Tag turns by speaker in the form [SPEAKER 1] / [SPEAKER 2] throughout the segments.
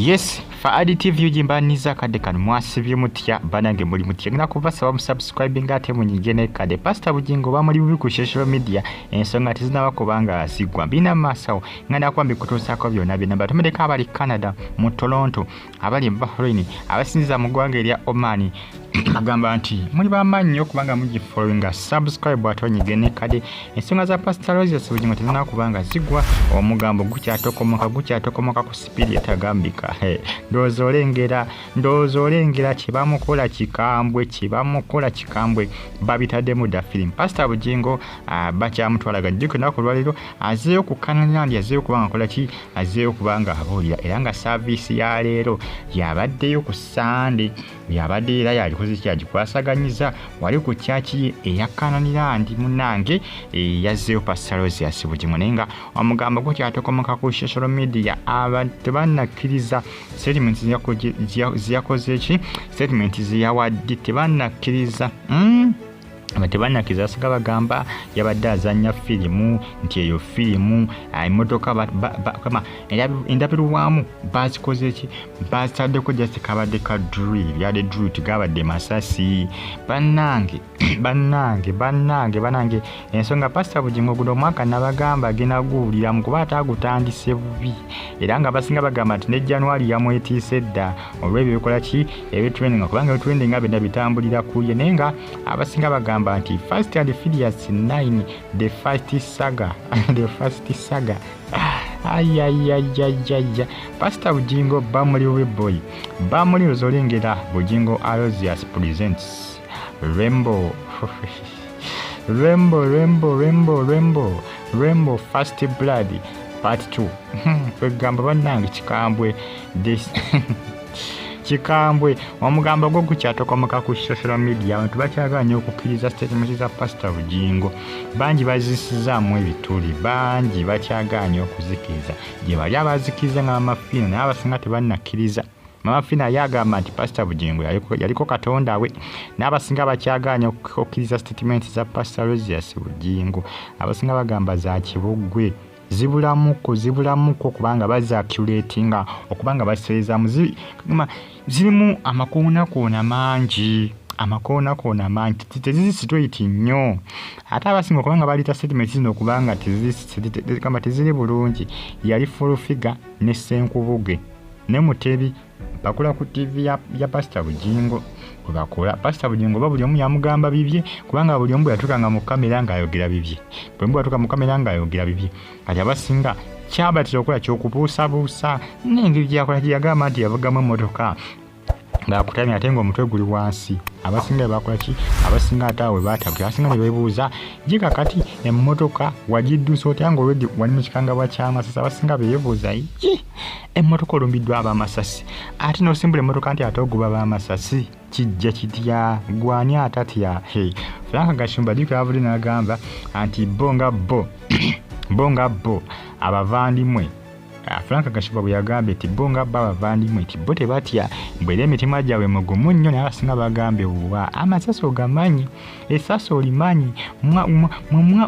[SPEAKER 1] Yes, fa additive yujimbaniza kade kanu mwasibye mutya banange muri mutya ngina kubasaba musubscribing ate munyigene kade Pastor Bugingo bamuri bubi ku social media ensonga tizina bakobanga sigwa bina masawo ngana kwambi kutosako byona bina batumedeka abali Canada mu Toronto abali Bahrain abasinza mu gwanga erya Oman agamba nti muri bamanyi okubanga mugi following subscribe atonyigene kade ensonga za Pastor Roses Bugingo tizina kubanga sigwa omugambo gukyatokomoka ku speed yatagambika ndozolengera kibamukola kikambwe babitadde mu da film Pastor Bugingo bakyamutwalaga jjuke nako lwaliro azeyo ku Canan azeyo kubanga kola ki azeyo kubanga abolira era nga service ya leero yabaddeyo ku Sunday yabadde era yalikoze kyagikwasaganyizza wali ku chachi eya Canan munange yazeyo Pastor Roses Bugingo nenga omugambo gwo kyatokomoka ku social media abantu bannakiriza statements ziyakoze eki statements ziyawadde tebannakiriza abatebannakiriza asiga bagamba yabadde azanya firimu nti eyo firimu emmotoka kama endabirwamu bazikoze eki bazitaddeko just kabadde ka drill yade drill tigabadde masasi bannange ensonga Pastor Bugingo guno omwaka nabagamba genaguwulira mu kuba atagutandise bubi era nga basinga bagamba nti ne January yamwetiise dda olw'ebyo bikola ki ebitrending kubanga ebitrending abenda bitambulira kuye nenga abasinga bagamba anti Fast and Furious 9 the first saga Pastor Bugingo bamuli weboy bamuli rozolengera Bugingo Aloysius presents Rainbow First Blood Part 2 kwegamba bannange kikambwe this kikambwe omugambo gwo gukyatokomoka ku social media abantu bakyaganya okukkiriza statement za Pastor Bugingo bangi bazisizaamu ebituli bangi bakyaganya okuzikiriza gye bali abazikiriza ng'amafina naye abasinga tebannakkiriza Mafina yagamba nti Pastor Bugingo yaliko katonda we n'abasinga bakyaganya okukkiriza statement za Pastor Roses Bugingo abasinga bagamba za kibugwe zibulamuko kubanga bazakulatinga okubanga baseeza zirimu amakoona mangi teziri straight nnyo ate abasinga okubanga balita statement zino okubanga teziri bulungi yali full figure ne Senkubuge ne Mutebi bakula ku TV ya Pastor Bugingo kubakola Pastor Bugingo buli omu yamugamba bibye kubanga buli omu yatukanga mu kamera nga ayogera bibye bwe atuka mu kamera nga ayogera bibye kati abasinga kyabatira okukola ky'okubuusabuusa n'engeri gyakola gyagamba nti yavugamu emmotoka ngakutamya ate ng'omutwe guli wansi abasinga bakola ki abasinga ataawe batabula abasinga ne beebuuza jiga kati emmotoka wagiddusa otya nga olweddi wali mu kikangabwa ky'Amasasi abasinga beebuuza emmotoka olumbiddwa Amasasi ate n'osimbula emmotoka nti ate oguba Amasasi kijja kitya gwani atatya Frank Gashumba dika avuli n'agamba anti bonga bo abavandimwe Frank Gashumba bwe yagambye ti bonga abavandimwe ti bo tebatya mbwera emitima gyabwe mugumu nnyo naye abasinga bagambe wa Amasasi ogamanyi esasi olimanyi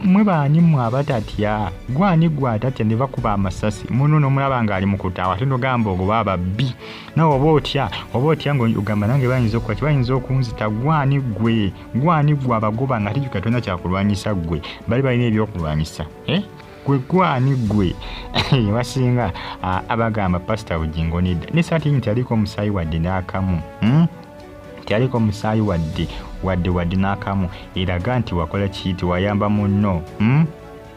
[SPEAKER 1] mwe baani mwe abatatya gwani gwe atatya ne bakuba Amasasi muno n'omulaba ng'ali mu kutaawa ate n'ogamba ogoba ababbi nawe oba otya ng'ogamba nange bayinza okukola kibayinza okunzita gwani gwe abagoba nga tijjuka tolina kyakulwanyisa gwe bali balina ebyokulwanyisa gwani gwe basinga abagamba Pastor Bugingo ne saati nti aliko omusaayi wadde n'akamu aliko omusaayi wadde n'akamu eraga nti wakola kiyiti wayamba munno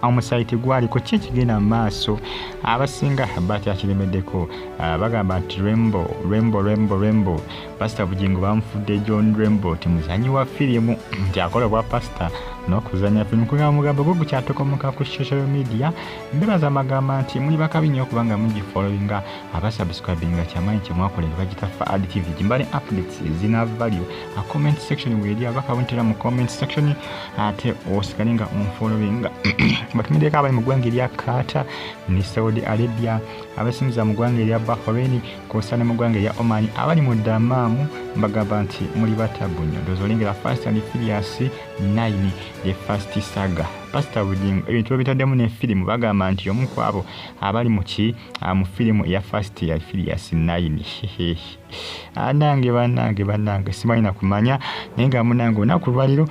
[SPEAKER 1] omusaayi tegwaliko ki ekigenda mu maaso abasinga batyakiremeddeko bagamba nti Rainbow Pastor Bugingo bamufudde John Rainbow ti muzanyi wa firimu nti akola bwa Pastor n'okuzanya firimu kuba omugambo gwo gukyatokomoka ku social media mbebaza amagamba nti muli bakabi nnyo okubanga mugifollowinga abasubscribinga kyamanyi kyemwakola bagita fa additive jimbale updates zina value a comment section weri abakawuntira mu comment section ate osikalinga onfollowinga batumideko abali mu ggwanga erya Qatar ne Saudi Arabia abasingiza mu ggwanga erya Bahrain kosa ne mu ggwanga erya Oman abali mu Dammam bagamba nti muli batabu nnyo ndowooza olengera Fast and Furious 9 the first saga. Pastor Bugingo ebintu bitaddemu ne firimu bagamba nti omu ku abo abali mu firimu ya first ya Filias 9. Anange bannange simanyi na kumanya naye nga munange onaku lwaliro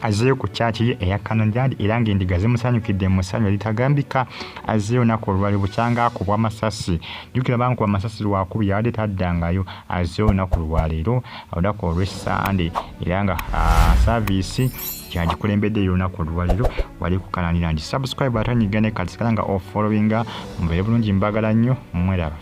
[SPEAKER 1] azeeyo ku kyaki ye eya Canan era ng'endiga zimusanyukidde mu musanyu litagambika. Azeeyo onaku olwaliro bukyanga akubwa Amasasi. Jjukira banku Amasasi lwakubi yabadde taddangayo. Azeeyo onaku lwaliro olunaku olw'Essande era nga saavisi kyagikulembeddeyo olunaku olwaliro wali ku Canan Land. Subscribe atanyiga ne kati nga ofollowinga mubeere bulungi mbagala nnyo mweraba.